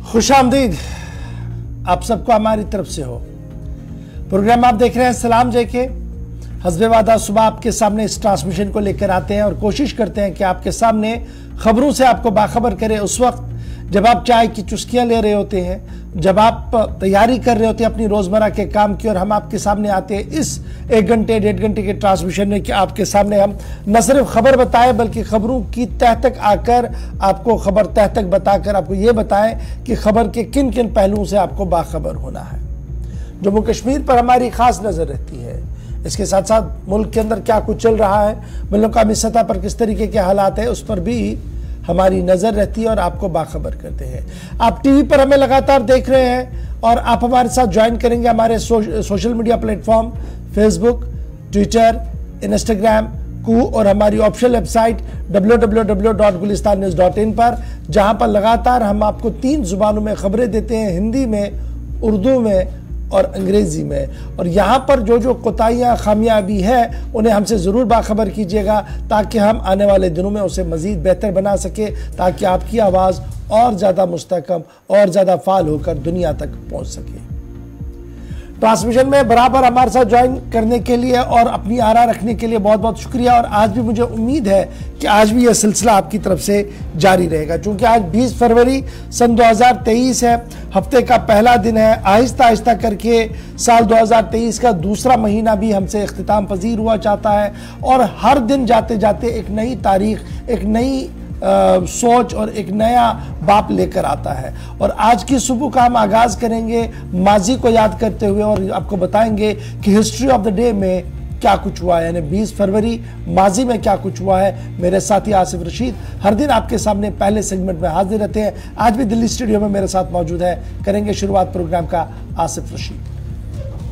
खुशामदीद आप सबको हमारी तरफ से हो। प्रोग्राम आप देख रहे हैं सलाम जेके। हस्बे वादा सुबह आपके सामने इस ट्रांसमिशन को लेकर आते हैं और कोशिश करते हैं कि आपके सामने खबरों से आपको बाखबर करें उस वक्त जब आप चाय की चुस्कियां ले रहे होते हैं, जब आप तैयारी कर रहे होते हैं अपनी रोजमर्रा के काम की, और हम आपके सामने आते हैं इस 1 घंटे 1.5 घंटे के ट्रांसमिशन में कि आपके सामने हम न सिर्फ खबर बताएं बल्कि खबरों की तह तक आकर आपको खबर तह तक बताकर आपको ये बताएं कि खबर के किन किन पहलुओं से आपको बाखबर होना है। जम्मू कश्मीर पर हमारी खास नजर रहती है, इसके साथ साथ मुल्क के अंदर क्या कुछ चल रहा है, मुल्कामी सतह पर किस तरीके के हालात है, उस पर भी हमारी नजर रहती है और आपको बाखबर करते हैं। आप टीवी पर हमें लगातार देख रहे हैं और आप हमारे साथ ज्वाइन करेंगे हमारे social media platform Facebook, Twitter, Instagram को और हमारी ऑफिशियल वेबसाइट www.gulistannews.in पर, जहां पर लगातार हम आपको 3 जुबानों में खबरें देते हैं, हिंदी में, उर्दू में और अंग्रेजी में। और यहाँ पर जो कोताहियाँ खामियाँ भी है उन्हें हमसे ज़रूर बाखबर कीजिएगा ताकि हम आने वाले दिनों में उसे मज़ीद बेहतर बना सके, ताकि आपकी आवाज़ और ज़्यादा मुस्तकम और ज़्यादा फाल होकर दुनिया तक पहुँच सके। ट्रांसमिशन में बराबर हमारे साथ ज्वाइन करने के लिए और अपनी आरा रखने के लिए बहुत बहुत शुक्रिया। और आज भी मुझे उम्मीद है कि आज भी यह सिलसिला आपकी तरफ से जारी रहेगा, क्योंकि आज 20 फरवरी सन 2023 है, हफ्ते का पहला दिन है। आहिस्ता आहिस्ता करके साल 2023 का दूसरा महीना भी हमसे इख्तिताम पजीर हुआ चाहता है और हर दिन जाते जाते एक नई तारीख, एक नई सोच और एक नया बाप लेकर आता है। और आज की सुबह का हम आगाज करेंगे माजी को याद करते हुए और आपको बताएंगे कि हिस्ट्री ऑफ द डे में क्या कुछ हुआ है, यानी 20 फरवरी माजी में क्या कुछ हुआ है। मेरे साथी आसिफ रशीद हर दिन आपके सामने पहले सेगमेंट में हाजिर रहते हैं। आज भी दिल्ली स्टूडियो में मेरे साथ मौजूद है। करेंगे शुरुआत प्रोग्राम का आसिफ रशीद।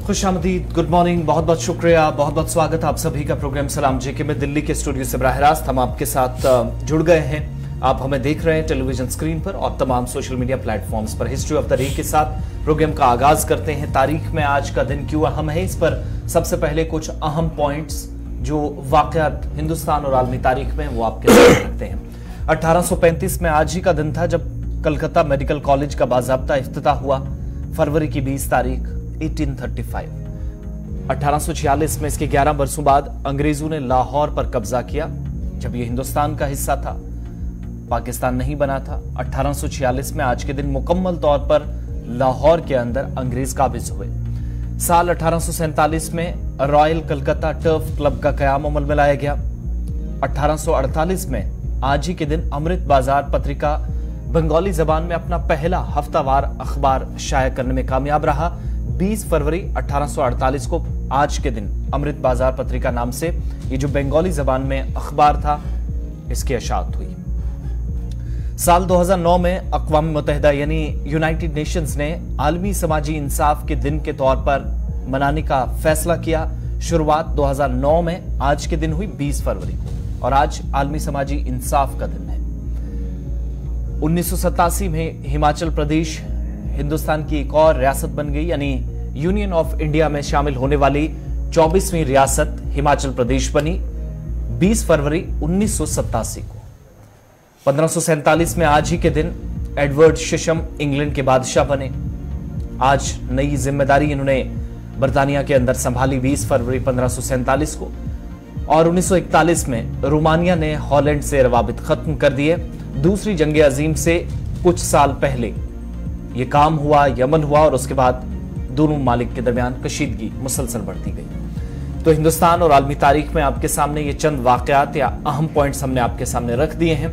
खुशामदीद, गुड मॉर्निंग, बहुत बहुत शुक्रिया, बहुत बहुत स्वागत आप सभी का प्रोग्राम सलाम जेके में। दिल्ली के स्टूडियो से बराह रास्त हम आपके साथ जुड़ गए हैं। आप हमें देख रहे हैं टेलीविजन स्क्रीन पर और तमाम सोशल मीडिया प्लेटफॉर्म्स पर। हिस्ट्री ऑफ द डे के साथ प्रोग्राम का आगाज करते हैं। तारीख में आज का दिन क्यों अहम है, इस पर सबसे पहले कुछ अहम पॉइंट्स जो वाकयात हिंदुस्तान और आलमी तारीख में वो आपके साथ रखते हैं। 1835 में आज ही का दिन था जब कलकत्ता मेडिकल कॉलेज का बाज़ाब्ता इफ्तिताह हुआ। फरवरी की 20 तारीख 1835। 1846 में इसके 11 बरसों बाद अंग्रेजों ने लाहौर पर कब्जा किया, जब यह हिंदुस्तान का हिस्सा था, पाकिस्तान नहीं बना था। 1846 में आज के दिन मुकम्मल तौर पर लाहौर के अंदर अंग्रेज काबिज हुए। साल 1847 में रॉयल कलकत्ता टर्फ क्लब का कयाम अमल में लाया गया। 1848 में आज ही के दिन अमृत बाजार पत्रिका बंगाली जबान में अपना पहला हफ्तावार अखबार शाया करने में कामयाब रहा। 20 फरवरी 1848 को आज के दिन अमृत बाजार पत्रिका नाम से ये जो बंगाली जबान में अखबार था, इसकी इशाअत हुई। साल 2009 में अक़वाम मुत्तहिदा यानी यूनाइटेड नेशंस ने आलमी समाजी इंसाफ के दिन के तौर पर मनाने का फैसला किया। शुरुआत 2009 में आज के दिन हुई 20 फरवरी को, और आज आलमी समाजी इंसाफ का दिन है। 1987 में हिमाचल प्रदेश हिंदुस्तान की एक और रियासत बन गई, यानी यूनियन ऑफ इंडिया में शामिल होने वाली 24वीं रियासत हिमाचल प्रदेश बनी 20 फरवरी 1987 को। 1547 में आज ही के दिन एडवर्ड शिशम इंग्लैंड के बादशाह बने। आज नई जिम्मेदारी इन्होंने बर्तानिया के अंदर संभाली 20 फरवरी 1547 को। और 1941 में रोमानिया ने हॉलैंड से रवाबित खत्म कर दिए। दूसरी जंग अजीम से कुछ साल पहले यह काम हुआ, यमन हुआ, और उसके बाद दोनों मालिक के दरमियान कशीदगी मुसलसल बढ़ती गई। तो हिंदुस्तान और आलमी तारीख में आपके सामने ये चंद वाकयात या अहम पॉइंट्स हमने आपके सामने रख दिए हैं।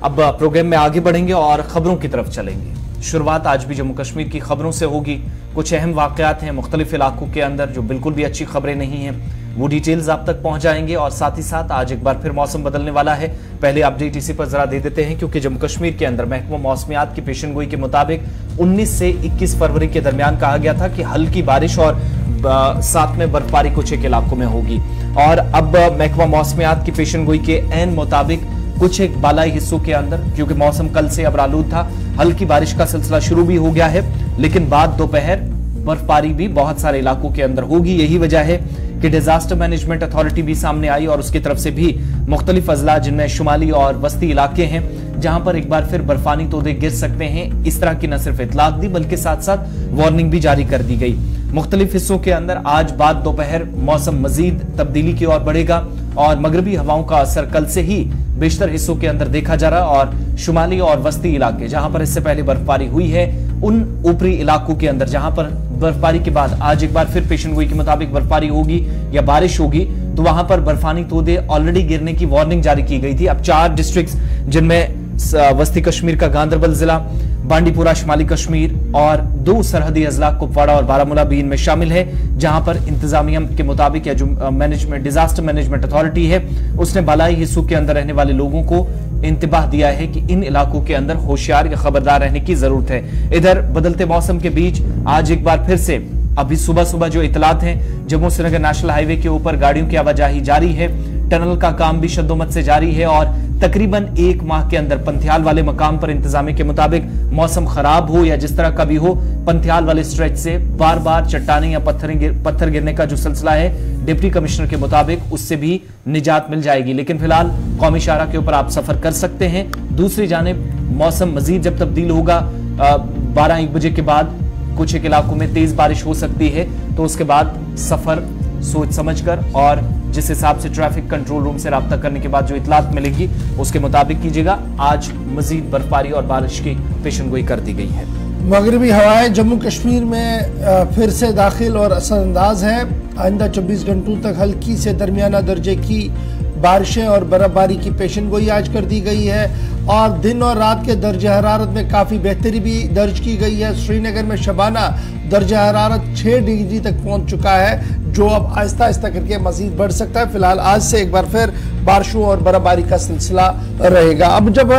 अब प्रोग्राम में आगे बढ़ेंगे और खबरों की तरफ चलेंगे। शुरुआत आज भी जम्मू कश्मीर की खबरों से होगी। कुछ अहम वाकयात हैं मुख्तलिफ इलाकों के अंदर जो बिल्कुल भी अच्छी खबरें नहीं हैं, वो डिटेल्स आप तक पहुंच जाएंगे। और साथ ही साथ आज एक बार फिर मौसम बदलने वाला है। पहले अपडेट इसी पर जरा दे देते हैं, क्योंकि जम्मू कश्मीर के अंदर महकमा मौसमियात की पेशनगोई के मुताबिक 19 से 21 फरवरी के दरमियान कहा गया था कि हल्की बारिश और साथ में बर्फबारी कुछ एक इलाकों में होगी। और अब महकमा मौसमियात की पेशनगोई के ऐन मुताबिक कुछ एक बालाई हिस्सों के अंदर, क्योंकि मौसम कल से अबरालूद था, हल्की बारिश का सिलसिला शुरू भी हो गया है, लेकिन बाद दोपहर बर्फबारी भी बहुत सारे इलाकों के अंदर होगी। यही वजह है कि डिजास्टर मैनेजमेंट अथॉरिटी भी सामने आई और उसकी तरफ से भी मुख्तलिफ अजला जिनमें शुमाली और वस्ती इलाके हैं जहां पर एक बार फिर बर्फानी तोदे गिर सकते हैं। इस तरह की न सिर्फ इतलात दी बल्कि साथ साथ वार्निंग भी जारी कर दी गई। मुख्तलिफ हिस्सों के अंदर आज बाद दोपहर मौसम मजीद तब्दीली की ओर बढ़ेगा और मगरबी हवाओं का असर कल से ही बेशतर हिस्सों के अंदर देखा जा रहा है और शुमाली और वस्ती इलाके जहां पर इससे पहले बर्फबारी हुई है उन ऊपरी इलाकों के अंदर जहां पर बर्फबारी के बाद आज एक बार फिर पेशेंगोई के मुताबिक बर्फबारी होगी या बारिश होगी तो वहां पर बर्फानी तोदे ऑलरेडी गिरने की वार्निंग जारी की गई थी। अब 4 डिस्ट्रिक्ट्स जिनमें वस्ती कश्मीर का गांदरबल जिला, बांडीपुरा शुमाली कश्मीर और 2 सरहदी अजला कुपवाड़ा और बारामूला भी इनमें शामिल है, जहां पर इंतजामिया के मुताबिक या जो मैनेजमेंट डिजास्टर मैनेजमेंट अथॉरिटी है उसने बालाई हिस्सों के अंदर रहने वाले लोगों को इंतबाह दिया है कि इन इलाकों के अंदर होशियार या खबरदार रहने की जरूरत है। इधर बदलते मौसम के बीच आज एक बार फिर से अभी सुबह सुबह जो इतलात हैं, जम्मू श्रीनगर नेशनल हाईवे के ऊपर गाड़ियों की आवाजाही जारी है, टनल का काम भी शद्दोमत से जारी है और तकरीबन 1 माह के अंदर पंथियाल वाले मकाम पर इंतजामिया के मुताबिक मौसम खराब हो या जिस तरह का भी हो, पंथियाल वाले स्ट्रेच से बार बार चट्टाने या पत्थर गिरने का जो सिलसिला है डिप्टी कमिश्नर के मुताबिक उससे भी निजात मिल जाएगी। लेकिन फिलहाल कौमी शाहरा के ऊपर आप सफर कर सकते हैं। दूसरी जानिब मौसम मजीद जब तब्दील होगा 12-1 बजे के बाद कुछ एक इलाकों में तेज बारिश हो सकती है, तो उसके बाद सफर सोच समझकर और जिस हिसाब से ट्रैफिक कंट्रोल रूम से राब्ता करने के बाद जो इतलात मिलेगी उसके मुताबिक कीजिएगा। आज मजीद बर्फबारी और बारिश की पेशेंगोई कर दी गई है। मगरबी हवाएं जम्मू कश्मीर में फिर से दाखिल और असरअंदाज है। आइंदा 24 घंटों तक हल्की से दरमियाना दर्जे की बारिशें और बर्फबारी की पेशेंगोई आज कर दी गई है और दिन और रात के दर्जे हरारत में काफ़ी बेहतरी भी दर्ज की गई है। श्रीनगर में शबाना दर्जा हरारत 6 डिग्री तक पहुंच चुका है, जो अब आहिस्ता आहिस्ता करके मजीद बढ़ सकता है। फिलहाल आज से एक बार फिर बारिशों और बर्फबारी का सिलसिला रहेगा। अब जब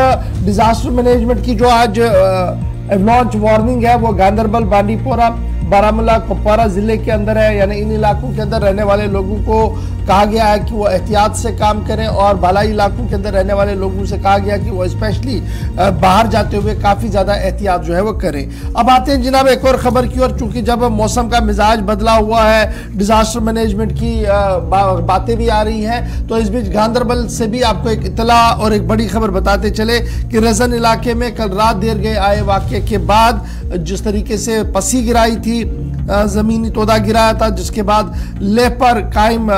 डिजास्टर मैनेजमेंट की जो आज एवलांच वार्निंग है वो गांदरबल, बांडीपोरा, बारामूला, कुपवाड़ा जिले के अंदर है, यानी इन इलाकों के अंदर रहने वाले लोगों को कहा गया है कि वो एहतियात से काम करें और बालाई इलाकों के अंदर रहने वाले लोगों से कहा गया कि वो स्पेशली बाहर जाते हुए काफ़ी ज़्यादा एहतियात जो है वो करें। अब आते हैं जनाब एक और ख़बर की ओर। चूँकि जब मौसम का मिजाज बदला हुआ है, डिजास्टर मैनेजमेंट की बातें भी आ रही हैं, तो इस बीच गांदरबल से भी आपको एक इतला और एक बड़ी खबर बताते चले कि रजन इलाके में कल रात देर गए आए वाक़े के बाद जिस तरीके से पसी गिराई थी, ज़मीनी तोदा गिराया था, जिसके बाद लेह पर कायम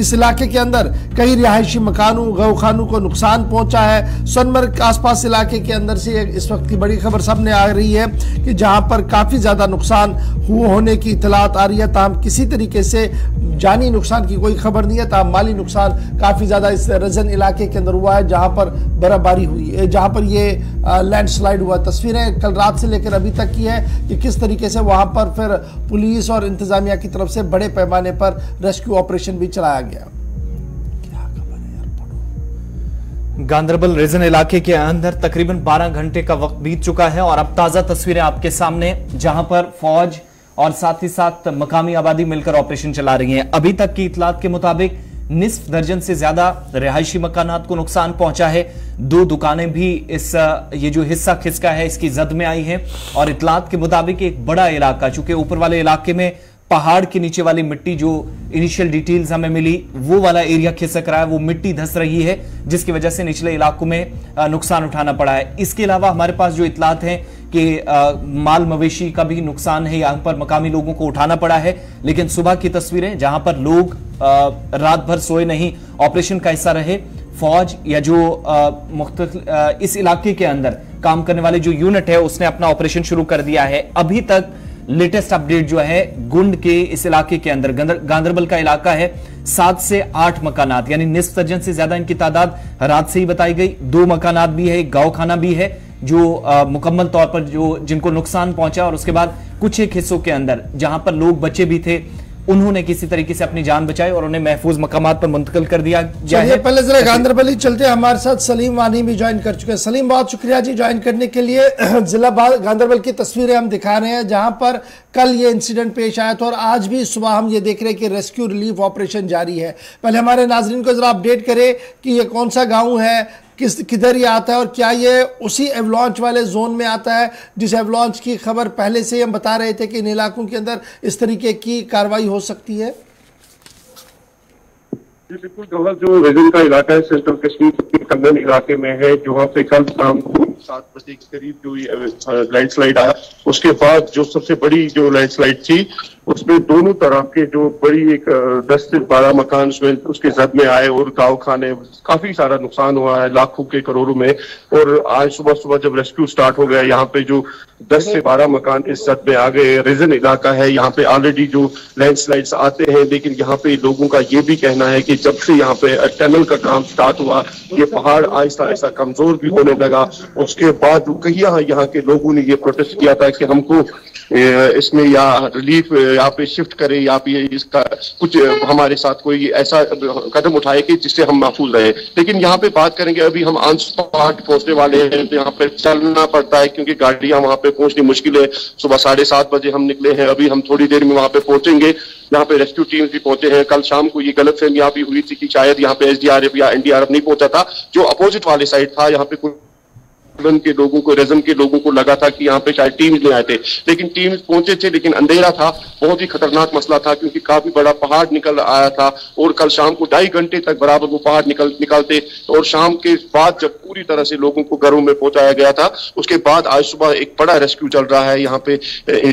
इस इलाके के अंदर कई रिहायशी मकानों गौखानों को नुकसान पहुंचा है। सोनमर्ग आसपास इलाके के अंदर से इस वक्त की बड़ी खबर सामने आ रही है कि जहां पर काफ़ी ज़्यादा नुकसान होने की इतलात आ रही है। ताहम किसी तरीके से जानी नुकसान की कोई खबर नहीं है, ताहम माली नुकसान काफ़ी ज़्यादा इस रजन इलाके के अंदर हुआ है जहाँ पर बर्फबारी हुई है, जहाँ पर ये लैंडस्लाइड हुआ। तस्वीरें कल रात से लेकर अभी तक की है कि किस तरीके से वहाँ पर फिर पुलिस और इंतजामिया की तरफ से बड़े पैमाने पर रेस्क्यू ऑपरेशन भी चलाया गया। क्या खबर है यार, पढ़ो। गांदरबल रीजन इलाके के अंदर तकरीबन 12 घंटे का वक्त बीत चुका है और अब ताजा तस्वीरें आपके सामने, जहां पर फौज और साथ ही साथ मकामी आबादी मिलकर ऑपरेशन चला रही हैं। अभी तक की इतलात के मुताबिक निस्फ दर्जन से ज्यादा रिहायशी मकानात को नुकसान पहुंचा है। 2 दुकानें भी इस ये जो हिस्सा खिसका है इसकी जद में आई हैं और इतलात के मुताबिक एक बड़ा इलाका, चूंकि ऊपर वाले इलाके में पहाड़ के नीचे वाली मिट्टी जो इनिशियल डिटेल्स हमें मिली वो वाला एरिया खिसक रहा है, वो मिट्टी धंस रही है जिसकी वजह से निचले इलाकों में नुकसान उठाना पड़ा है। इसके अलावा हमारे पास जो इतलात हैं कि माल मवेशी का भी नुकसान है, यहाँ पर मकामी लोगों को उठाना पड़ा है। लेकिन सुबह की तस्वीरें जहां पर लोग रात भर सोए नहीं, ऑपरेशन का हिस्सा रहे, फौज या जो इस इलाके के अंदर काम करने वाले जो यूनिट है उसने अपना ऑपरेशन शुरू कर दिया है। अभी तक लेटेस्ट अपडेट जो है गुंड के इस इलाके के अंदर गांदरबल का इलाका है, 7 से 8 मकानात यानी निस्फ दर्जन से ज्यादा इनकी तादाद रात से ही बताई गई। 2 मकानात भी है, एक गाँव खाना भी है जो मुकम्मल तौर पर जिनको नुकसान पहुंचा और उसके बाद कुछ एक हिस्सों के अंदर जहां पर लोग बचे भी थे उन्होंने किसी तरीके से अपनी जान बचाई और उन्हें महफूज मकामात पर मुंतकिल कर दिया गया है। पहले जरा गांदरबल ही चलते हैं, हमारे साथ सलीम वानी भी ज्वाइन कर चुके हैं। सलीम, बहुत शुक्रिया जी ज्वाइन करने के लिए। जिला गांदरबल की तस्वीरें हम दिखा रहे हैं जहां पर कल ये इंसिडेंट पेश आया था और आज भी सुबह हम ये देख रहे हैं कि रेस्क्यू रिलीफ ऑपरेशन जारी है। पहले हमारे नाजरीन को जरा अपडेट करें कि ये कौन सा गाँव है, किधर ये आता है और क्या ये उसी एवलांच वाले जोन में आता है जिस एवलांच की खबर पहले से हम बता रहे थे कि इन इलाकों के अंदर इस तरीके की कार्रवाई हो सकती है। जी बिल्कुल, जहाँ जो रीजन का इलाका है सेंट्रल कश्मीर के कंगन इलाके में है, जहाँ पे कल शाम को 7 बजे के करीब जो लैंडस्लाइड आया, उसके बाद जो सबसे बड़ी जो लैंडस्लाइड थी उसमें दोनों तरफ के जो बड़ी एक 10 से 12 मकान उसके जद में आए और गाँव खाने, काफी सारा नुकसान हुआ है लाखों के करोड़ों में। और आज सुबह सुबह जब रेस्क्यू स्टार्ट हो गया, यहाँ पे जो 10 से 12 मकान इस जद में आ गए। रीजन इलाका है, यहाँ पे ऑलरेडी जो लैंडस्लाइड्स आते हैं, लेकिन यहाँ पे लोगों का ये भी कहना है कि जब से यहाँ पे टनल का काम स्टार्ट हुआ, ये पहाड़ आहिस्ता आहिस्ता कमजोर भी होने लगा। उसके बाद कई यहाँ के लोगों ने ये प्रोटेस्ट किया था कि हमको इसमें या रिलीफ यहाँ पे शिफ्ट करे या फिर इसका कुछ हमारे साथ कोई ऐसा कदम उठाए कि जिससे हम महफूज रहे। लेकिन यहाँ पे बात करेंगे, अभी हम ऑन स्पॉट पहुंचने वाले हैं, तो यहाँ पे चलना पड़ता है क्योंकि गाड़ियां वहां पे पहुंचनी मुश्किल है। सुबह 7:30 बजे हम निकले हैं, अभी हम थोड़ी देर में वहां पे पहुंचेंगे। यहाँ पे रेस्क्यू टीम्स भी पहुंचे हैं। कल शाम को ये गलतफहमियां भी हुई थी कि शायद यहाँ पे SDRF या NDRF नहीं पहुंचा था, जो अपोजिट वाले साइड था। यहाँ पे के लोगों को, रेजन के लोगों को लगा था कि यहाँ पे शायद टीम्स नहीं आए थे, लेकिन टीम्स पहुंचे थे, लेकिन अंधेरा था। बहुत ही खतरनाक मसला था क्योंकि काफी बड़ा पहाड़ निकल आया था और कल शाम को 2.5 घंटे तक बराबर वो पहाड़ निकलते और शाम के बाद जब पूरी तरह से लोगों को घरों में पहुंचाया गया था, उसके बाद आज सुबह एक बड़ा रेस्क्यू चल रहा है। यहाँ पे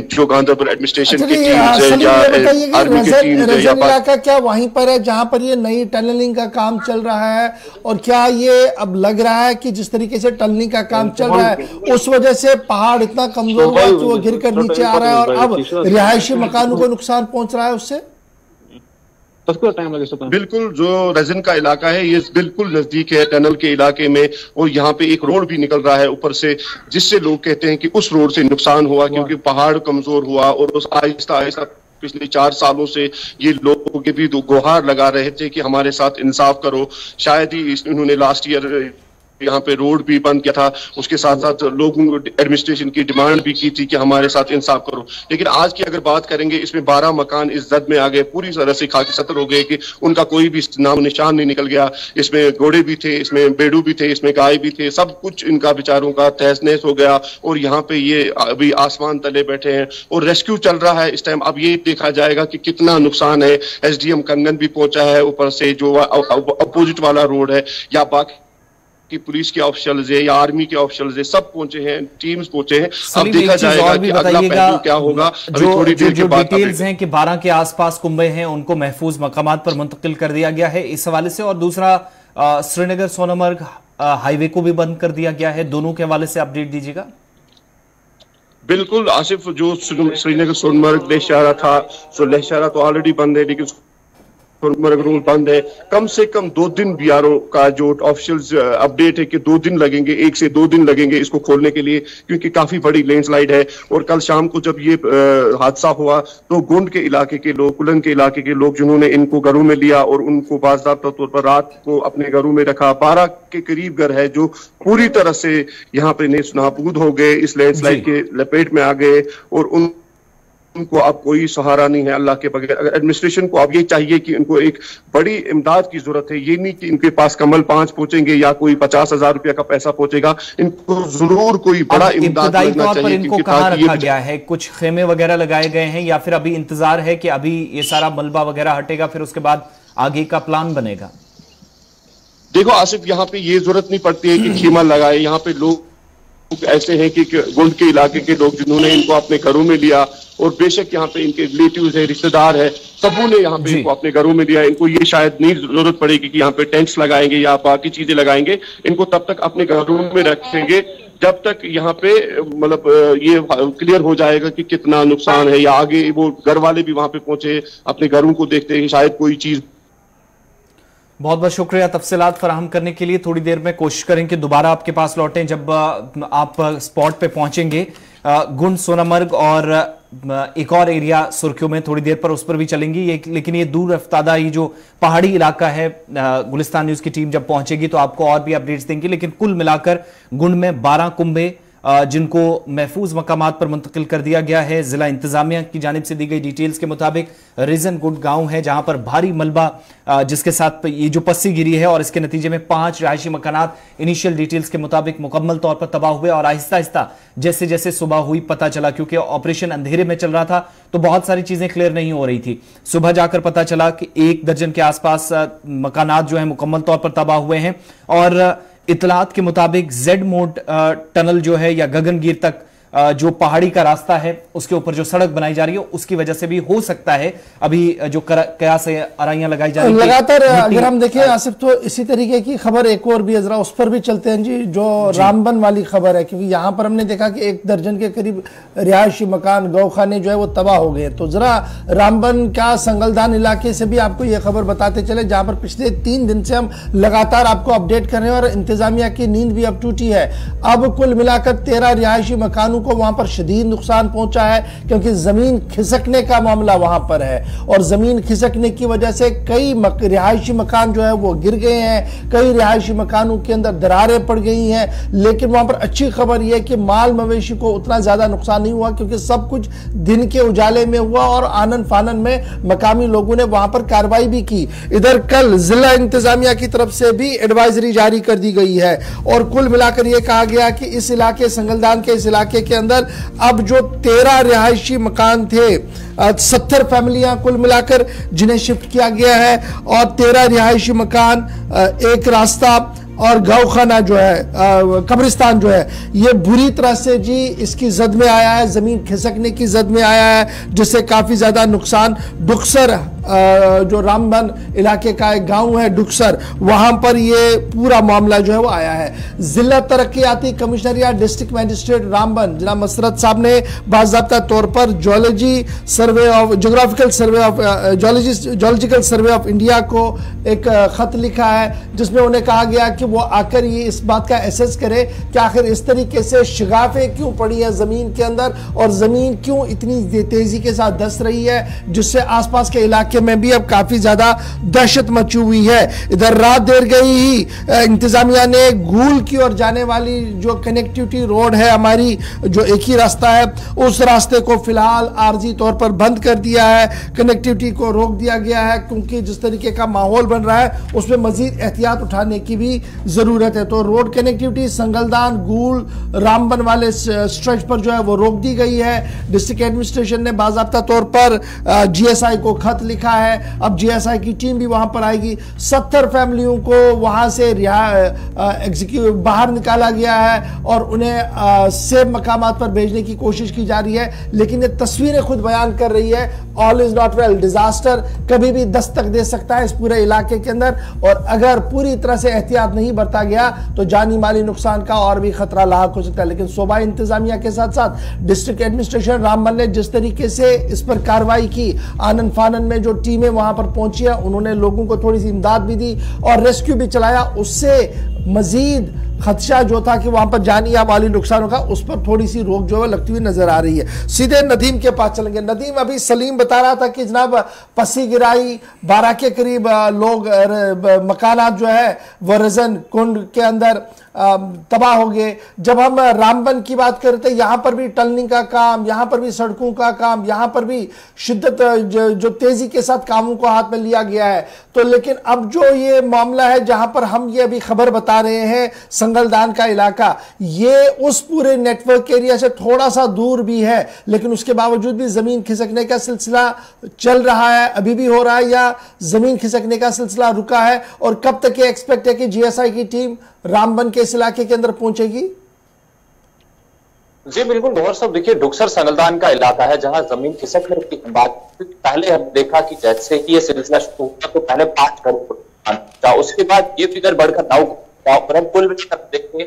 जो गांधरबल एडमिनिस्ट्रेशन की टीम्स है या आर्मी की टीम्स है, इलाका क्या वहीं पर है जहां पर ये नई टनलिंग का काम चल रहा है? और क्या ये अब लग रहा है कि जिस तरीके से टनलिंग का काम चल रहा है उस वजह से पहाड़ इतना कमजोर हुआ कि वो गिर कर नीचे आ रहा है और अब रिहायशी मकानों को नुकसान पहुंच रहा है उससे? बिल्कुल, जो रेजन का इलाका है ये बिल्कुल नजदीक है टनल के इलाके में, और यहाँ पे एक रोड भी निकल रहा है ऊपर से, जिससे लोग कहते हैं कि उस रोड से नुकसान हुआ क्योंकि पहाड़ कमजोर हुआ। और उस आहिस्ता आहिस्ता पिछले 4 सालों से ये लोगों के भी गुहार लगा रहे थे कि हमारे साथ इंसाफ करो। शायद ही इन्होंने लास्ट ईयर यहाँ पे रोड भी बंद किया था, उसके साथ साथ लोगों एडमिनिस्ट्रेशन की डिमांड भी की थी कि हमारे साथ इंसाफ करो। लेकिन आज की अगर बात करेंगे, इसमें 12 मकान इस जद में आ गए, पूरी तरह से खाकी सतर हो गए कि उनका कोई भी नाम निशान नहीं निकल गया। इसमें घोड़े भी थे, इसमें बेड़ू भी थे, इसमें गाय भी थे, सब कुछ इनका बेचारों का तहस नहस हो गया। और यहाँ पे ये अभी आसमान तले बैठे हैं और रेस्क्यू चल रहा है इस टाइम। अब ये देखा जाएगा कि कितना नुकसान है। SDM कंगन भी पहुंचा है, ऊपर से जो अपोजिट वाला रोड है, या बाकी कि पुलिस के ऑफिशियल्स है या आर्मी के ऑफिशियल्स है, सब पहुंचे हैं, टीम्स पहुंचे हैं। अब देखा जाएगा कि अगला पहलू क्या होगा। अभी थोड़ी देर के बाद डिटेल्स हैं कि 12 के आसपास कुंबे हैं, उनको महफूज मकामात पर मुंतकिल कर दिया गया है इस हवाले से। और दूसरा, श्रीनगर सोनमर्ग हाईवे को भी बंद कर दिया गया है। दोनों के हवाले से अपडेट दीजिएगा। बिल्कुल आसिफ, जो श्रीनगर सोनमर्ग लेहशारा था, तो लेहशारा तो ऑलरेडी बंद है, लेकिन सोनमर्ग रोड बंद है। कम से कम 2 दिन BRO का जो ऑफिशियल अपडेट है कि 2 दिन लगेंगे, 1 से 2 दिन लगेंगे इसको खोलने के लिए, क्योंकि काफी बड़ी लैंडस्लाइड है। और कल शाम को जब ये हादसा हुआ तो गुंड के इलाके के लोग, कुलन के इलाके के लोग, जिन्होंने इनको घरों में लिया और उनको बाज़ाब्ता तौर पर रात को अपने घरों में रखा। 12 के करीब घर है जो पूरी तरह से यहाँ पे नेस्त नाबूद हो गए, इस लैंडस्लाइड के लपेट में आ गए और उनको अब कोई सहारा नहीं है अल्लाह के बगैर। अगर एडमिनिस्ट्रेशन को अब ये चाहिए कि इनको एक बड़ी इमदाद की जरूरत है, ये नहीं कि इनके पास कमल 5 पहुंचेंगे या कोई 50,000 रुपया का पैसा पहुंचेगा। इनको जरूर कोई बड़ा इमदाद करना चाहिए। इनको कहाँ रखा गया है? कुछ खेमे वगैरह लगाए गए हैं या फिर अभी इंतजार है कि अभी ये सारा मलबा वगैरह हटेगा फिर उसके बाद आगे का प्लान बनेगा? देखो आसिफ, यहाँ पे ये जरूरत नहीं पड़ती है कि खेमा लगाए। यहाँ पे लोग ऐसे हैं कि गुंड के इलाके के लोग जिन्होंने इनको अपने घरों में लिया, और बेशक यहाँ पे इनके रिलेटिव्स है, रिश्तेदार है, सबों ने यहाँ पे इनको अपने घरों में लिया। इनको ये शायद नहीं जरूरत पड़ेगी कि यहाँ पे टेंट्स लगाएंगे या बाकी चीजें लगाएंगे। इनको तब तक अपने घरों में रखेंगे जब तक यहाँ पे मतलब ये क्लियर हो जाएगा कि कितना नुकसान है, या आगे वो घर वाले भी वहां पे पहुंचे, अपने घरों को देखते हैं शायद कोई चीज। बहुत बहुत शुक्रिया तफसीलात फराहम करने के लिए। थोड़ी देर में कोशिश करें कि दोबारा आपके पास लौटें जब आप स्पॉट पे पहुंचेंगे। गुंड, सोनमर्ग और एक और एरिया सुर्खियों में थोड़ी देर पर उस पर भी चलेंगी लेकिन ये दूर रफ्तादा ये जो पहाड़ी इलाका है, गुलिस्तान न्यूज की टीम जब पहुंचेगी तो आपको और भी अपडेट्स देंगे। लेकिन कुल मिलाकर गुंड में 12 कुंबे, जिनको महफूज मकामात पर मुंतकिल कर दिया गया है। जिला इंतजामिया की जानिब से दी गई डिटेल्स के मुताबिक रीजन गुड गांव है जहां पर भारी मलबा जिसके साथ ये जो पस्सी गिरी है और इसके नतीजे में 5 रिहायशी मकानात इनिशियल डिटेल्स के मुताबिक मुकम्मल तौर पर तबाह हुए और आहिस्ता आहिस्ता जैसे जैसे सुबह हुई पता चला, क्योंकि ऑपरेशन अंधेरे में चल रहा था तो बहुत सारी चीजें क्लियर नहीं हो रही थी। सुबह जाकर पता चला कि 1 दर्जन के आसपास मकानात जो है मुकम्मल तौर पर तबाह हुए हैं और इतलात के मुताबिक जेड मोड टनल जो है या गगनगीर तक जो पहाड़ी का रास्ता है उसके ऊपर जो सड़क बनाई जा रही है उसकी वजह से भी हो सकता है अभी जो कयास आराइयां लगाई जा रही है लगातार। अगर हम देखें आसिफ तो इसी तरीके की खबर एक और भी है, जरा उस पर भी चलते हैं जी, जो रामबन वाली खबर है, क्योंकि यहां पर हमने देखा कि 1 दर्जन के करीब रिहायशी मकान गौखाने जो है वो तबाह हो गए। तो जरा रामबन का संगलदान इलाके से भी आपको यह खबर बताते चले जहां पर पिछले 3 दिन से हम लगातार आपको अपडेट कर रहे हैं और इंतजामिया की नींद भी अब टूटी है। अब कुल मिलाकर 13 रिहायशी मकानों को वहां पर शदीद नुकसान पहुंचा है, क्योंकि जमीन खिसकने का मामला वहां पर है और जमीन खिसकने की वजह से कई रिहायशी मकान जो है वो गिर गए हैं, कई रिहायशी मकानों के अंदर दरारें पड़ गई हैं। लेकिन वहां पर अच्छी खबर यह है कि माल मवेशी को उतना ज्यादा नुकसान नहीं हुआ, क्योंकि सब कुछ दिन के उजाले में हुआ और आनन फानन में मकामी लोगों ने वहां पर कार्रवाई भी की। इधर कल जिला इंतजामिया की तरफ से भी एडवाइजरी जारी कर दी गई है और कुल मिलाकर यह कहा गया कि इस इलाके संगलदान के इस इलाके के अंदर अब जो 13 रिहायशी मकान थे, 70 फैमिलियां कुल मिलाकर जिन्हें शिफ्ट किया गया है और 13 रिहायशी मकान, एक रास्ता और गौखाना जो है, कब्रिस्तान जो है, ये बुरी तरह से जी इसकी जद में आया है, जमीन खिसकने की जद में आया है, जिससे काफी ज्यादा नुकसान। डुक्सर जो रामबन इलाके का एक गांव है डुक्सर, वहां पर ये पूरा मामला जो है वो आया है। जिला तरक्याती कमिश्नर या डिस्ट्रिक्ट मजिस्ट्रेट रामबन जनाब मसरत साहब ने बाज़ाब्ता तौर पर geographical survey of zoological survey of India को एक खत लिखा है, जिसमें उन्हें कहा गया कि वो आकर ये इस बात का एसेस करे कि आखिर इस तरीके से शिगाफें क्यों पड़ी है जमीन के अंदर और जमीन क्यों इतनी तेजी के साथ धंस रही है, जिससे आसपास के इलाके में भी अब काफी ज्यादा दहशत मची हुई है। इधर रात देर गई ही इंतजामिया ने गूल की ओर जाने वाली जो कनेक्टिविटी रोड है हमारी, जो एक ही रास्ता है, उस रास्ते को फिलहाल आर्जी तौर पर बंद कर दिया है, कनेक्टिविटी को रोक दिया गया है, क्योंकि जिस तरीके का माहौल बन रहा है उसमें मजीद एहतियात उठाने की भी जरूरत है। तो रोड कनेक्टिविटी संगलदान गूल रामबन वाले स्ट्रेच पर जो है वो रोक दी गई है। डिस्ट्रिक्ट एडमिनिस्ट्रेशन ने बाज़ाब्ता तौर पर जीएसआई को खत लिखा है, अब जीएसआई की टीम भी वहां पर आएगी। 70 फैमिलियों को वहां से बाहर निकाला गया है और उन्हें सेफ मकामात पर भेजने की कोशिश की जा रही है। लेकिन ये तस्वीरें खुद बयान कर रही है, all is not well, disaster कभी भी दस्तक दे सकता है इस पूरे इलाके के अंदर और अगर पूरी तरह से एहतियात नहीं बरता गया तो जानी माली नुकसान का और भी खतरा लाक हो सकता है। लेकिन सूबाई इंतजामिया के साथ साथ डिस्ट्रिक्ट एडमिनिस्ट्रेशन रामबन ने जिस तरीके से इस पर कार्रवाई की, आनन फानन में जो टीमें वहां पर पहुंची है उन्होंने लोगों को थोड़ी सी इमदाद भी दी और रेस्क्यू भी चलाया, उससे मजीद खदशा जो था कि वहां पर जानी या माली नुकसान होगा उस पर थोड़ी सी रोक जो है लगती हुई नजर आ रही है। सीधे नदीम के पास चलेंगे। नदीम, अभी सलीम बता रहा था कि जनाब पस्सी गिराई, 12 के करीब लोग मकानात जो है वो रजन कुंड के अंदर तबाह हो गए। जब हम रामबन की बात करते यहां पर भी टनलिंग का काम, यहां पर भी सड़कों का काम, यहां पर भी शिद्दत जो तेजी के साथ कामों को हाथ में लिया गया है। तो लेकिन अब जो ये मामला है जहां पर हम ये अभी खबर बता रहे हैं, संगलदान का इलाका, ये उस पूरे नेटवर्क एरिया से थोड़ा सा दूर भी है, लेकिन उसके बावजूद भी जमीन खिसकने का सिलसिला चल रहा है, अभी भी हो रहा है या जमीन खिसकने का सिलसिला रुका है? और कब तक ये एक्सपेक्ट है कि जीएसआई की टीम रामबन के इस इलाके के अंदर पहुंचेगी? जी बिल्कुल गौर साहब, देखिए डुक्सर संगलदान का इलाका है जहां जमीन खिसकने की बात पहले हम देखा कि जैसे कि ये सिलसिला शुरू हुआ तो पहले 5 करोड़, उसके बाद ये फिगर बढ़कर 9 करोड़, कुल मिलाकर देखते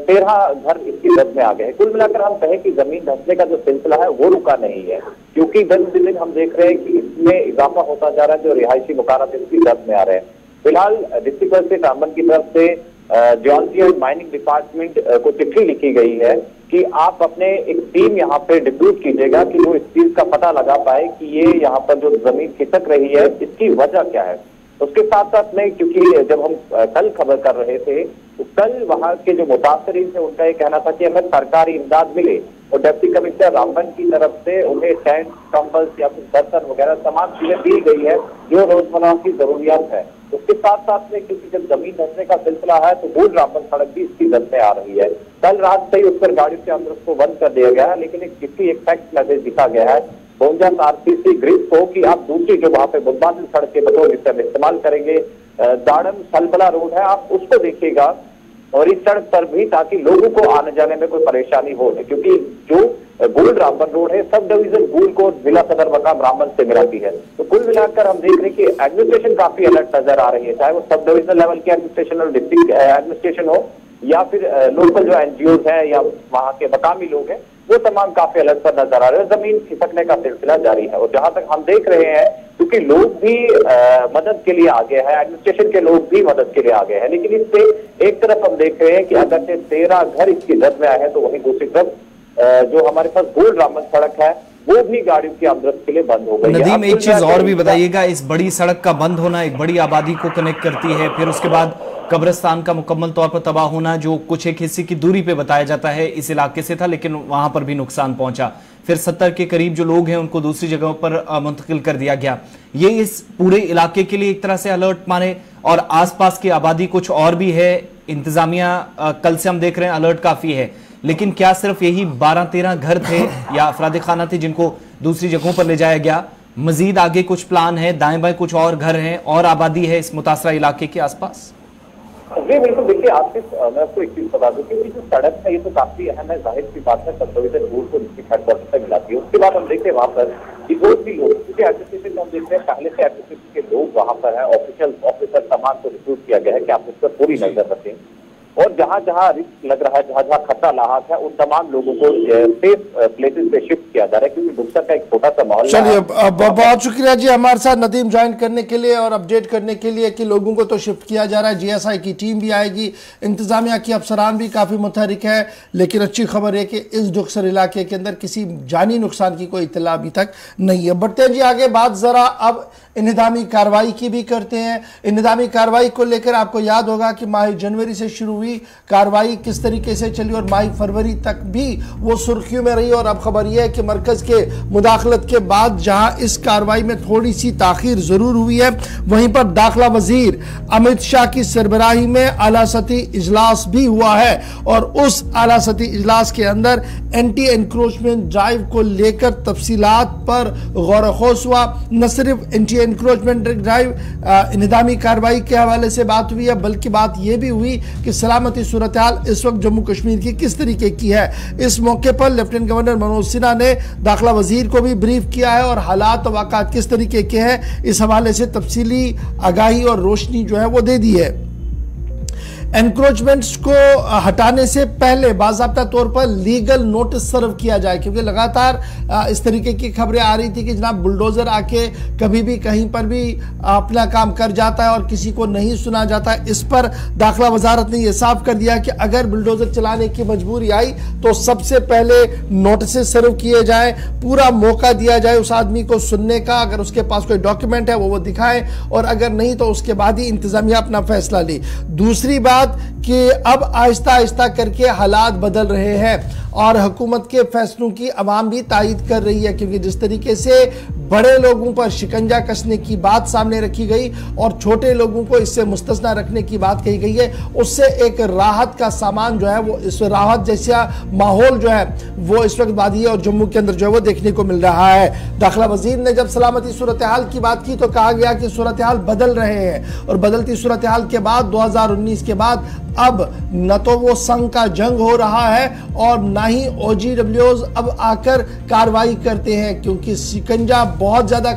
13 घर इसकी जद में आ गए। कुल मिलाकर हम कहें कि जमीन धंसने का जो सिलसिला है वो रुका नहीं है, क्योंकि दिन हम देख रहे हैं कि इसमें इजाफा होता जा रहा है, जो रिहायशी मकानात इसकी जद में आ रहे हैं। फिलहाल डिस्ट्रिक्ट मजिस्ट्रेट रामबन की तरफ से जियोलॉजी एंड माइनिंग डिपार्टमेंट को चिट्ठी लिखी गई है कि आप अपने एक टीम यहाँ पे डिप्यूट कीजिएगा कि वो इस चीज का पता लगा पाए कि ये यहाँ पर जो जमीन खिसक रही है इसकी वजह क्या है। उसके साथ साथ में, क्योंकि जब हम कल खबर कर रहे थे तो कल वहां के जो मुतासरीन थे उनका ये कहना था कि हमें सरकारी इमदाद मिले, और डिप्टी कमिश्नर रामबन की तरफ से उन्हें टेंट, कंबल्स या फिर बर्तन वगैरह तमाम चीजें दी गई है जो रोजमर्रा की जरूरियात है। उसके साथ साथ में क्योंकि जब जमीन धंसने का सिलसिला है तो गोल रामबन सड़क भी इसकी जद में आ रही है। कल रात से ही उस पर गाड़ियों के अंदर उसको बंद कर दिया गया है, लेकिन एक टेक्स्ट मैसेज दिखा गया है बोंजास आरसीसी ग्रिड को कि आप दूसरी जो वहां पे बुधबादल सड़क के बतौर जिससे हम इस्तेमाल करेंगे, दाड़म सलबला रोड है, आप उसको देखिएगा और इस सड़क पर भी, ताकि लोगों को आने जाने में कोई परेशानी हो, क्योंकि जो गोल रामबन रोड है सब डिवीजन गोल को जिला सदर मकाम रामबन से मिलाती है। तो कुल मिलाकर हम देख रहे हैं कि एडमिनिस्ट्रेशन काफी अलर्ट नजर आ रही है, चाहे वो सब डिविजनल लेवल की एडमिनिस्ट्रेशन और डिस्ट्रिक्ट एडमिनिस्ट्रेशन हो या फिर लोकल जो एनजीओ है या वहां के मकामी लोग हैं, वो तमाम काफी अलर्ट पर नजर आ रहे हैं। जमीन खिसकने का सिलसिला जारी है और जहां तक हम देख रहे हैं क्योंकि लोग भी मदद के लिए आगे हैं, एडमिनिस्ट्रेशन के लोग भी मदद के लिए आगे हैं, लेकिन इससे एक तरफ हम देख रहे हैं कि अगर से 13 घर इसकी जद में आए हैं तो वहीं दूसरी तरफ जो हमारे पास गोल रामबन सड़क है वो भी गाड़ियों की आमद के लिए बंद हो गई है। नदीम, एक चीज और भी बताइएगा, इस बड़ी सड़क का बंद होना एक बड़ी आबादी को कनेक्ट करती है, फिर उसके बाद कब्रिस्तान का मुकम्मल तौर पर तबाह होना जो कुछ एक हिस्से की दूरी पे बताया जाता है इस इलाके से था, लेकिन वहां पर भी नुकसान पहुंचा। फिर 70 के करीब जो लोग हैं उनको दूसरी जगहों पर मुंतकिल कर दिया गया। ये इस पूरे इलाके के लिए एक तरह से अलर्ट माने, और आसपास की आबादी कुछ और भी है। इंतजामिया कल से हम देख रहे हैं अलर्ट काफी है, लेकिन क्या सिर्फ यही 12-13 घर थे या अफराद खाना थे जिनको दूसरी जगहों पर ले जाया गया? मजीद आगे कुछ प्लान है, दाएं बाएं कुछ और घर हैं और आबादी है इस मुतासरा इलाके के आसपास? जी बिल्कुल, देखिए आसिफ, मैं आपको एक चीज बता दूं कि जो सड़क है ये तो काफी अहम है, जाहिर सी बात है, सब डिवीजन रूल को डिस्ट्रिक्ट हेडक्वार्टर तक मिलाती है। उसके बाद हम देखते हैं वहां पर कि और भी लोग, क्योंकि एडमिनिस्ट्रेशन हम देखते हैं पहले से एडमिनिस्ट्रेशन के लोग वहां पर है, ऑफिशियल ऑफिसर तमाम को रिक्रूट किया गया है कि आप उस पर पूरी नजर रखें और जहां जहां रिस्क लग रहा है, जहां जहां खतरा लाहक है, उन तमाम लोगों को सेफ प्लेसेस पे शिफ्ट किया जा रहा है, क्योंकि बुक्सर का एक छोटा सा माहौल। चलिए, बहुत शुक्रिया जी हमारे साथ नदीम ज्वाइन करने के लिए और अपडेट करने के लिए कि लोगों को तो शिफ्ट किया जा रहा है, जीएसआई की टीम भी आएगी, इंतजामिया की अफसरान भी काफी मुतहरिक है, लेकिन अच्छी खबर है कि इस डुक्सर इलाके के अंदर किसी जानी नुकसान की कोई इत्तला अभी तक नहीं है। बढ़ते हैं जी आगे, बात जरा अब इंतजामी कार्रवाई की भी करते हैं। इंतजामी कार्रवाई को लेकर आपको याद होगा कि माह जनवरी से शुरू हुई कार्रवाई किस तरीके से चली और माह फरवरी तक भी वो सुर्खियों में रही, और अब खबर यह है कि मरकज के मुदाखलत के बाद जहां इस कार्रवाई में थोड़ी सी ताखीर जरूर हुई है, वहीं पर दाखिला वजीर अमित शाह की सरबराही में आला सतही इजलास भी हुआ है और उस आला सतही इजलास के अंदर एंटी एनक्रोचमेंट ड्राइव को लेकर तफसीलात पर गौर खोस हुआ। न सिर्फ एंटी एनक्रोचमेंट ड्राइव इंतजामी कार्रवाई के हवाले से बात हुई है, बल्कि बात यह भी हुई कि सलामती सूरत हाल इस वक्त जम्मू कश्मीर की किस तरीके की है। इस मौके पर लेफ्टिनेंट गवर्नर मनोज सिन्हा ने दाखिला वजीर को भी ब्रीफ किया है और हालात वाक़ात किस तरीके के हैं इस हवाले से तफसीली आगाही और रोशनी जो है वो दे दी है। एनक्रोचमेंट्स को हटाने से पहले बाज़ाब्ता तौर पर लीगल नोटिस सर्व किया जाए, क्योंकि लगातार इस तरीके की खबरें आ रही थी कि जनाब बुलडोजर आके कभी भी कहीं पर भी अपना काम कर जाता है और किसी को नहीं सुना जाता। इस पर दाखिला वजारत ने यह साफ कर दिया कि अगर बुलडोजर चलाने की मजबूरी आई तो सबसे पहले नोटिस सर्व किए जाए, पूरा मौका दिया जाए उस आदमी को सुनने का, अगर उसके पास कोई डॉक्यूमेंट है वो दिखाए, और अगर नहीं तो उसके बाद ही इंतजामिया अपना फैसला ले। दूसरी बात कि अब आहिस्ता आहिस्ता करके हालात बदल रहे हैं और हुकूमत के फैसलों की अवाम भी तायद कर रही है, क्योंकि जिस तरीके से बड़े लोगों पर शिकंजा कसने की बात सामने रखी गई और छोटे लोगों को इससे मुस्तस्ना रखने की बात कही गई है, उससे एक राहत का सामान जो है वो, इस राहत जैसा माहौल जो है वो इस वक्त वादी और जम्मू के अंदर जो है वो देखने को मिल रहा है। दाखिला वजीर ने जब सलामती सूरत हाल की बात की तो कहा गया कि सूरत हाल बदल रहे हैं और बदलती सूरत हाल के बाद 2019 के बाद अब न तो वो संघ का जंग हो रहा है और ना ही OGWs अब आकर कार्रवाई करते हैं, क्योंकि शिकंजा बहुत ज्यादा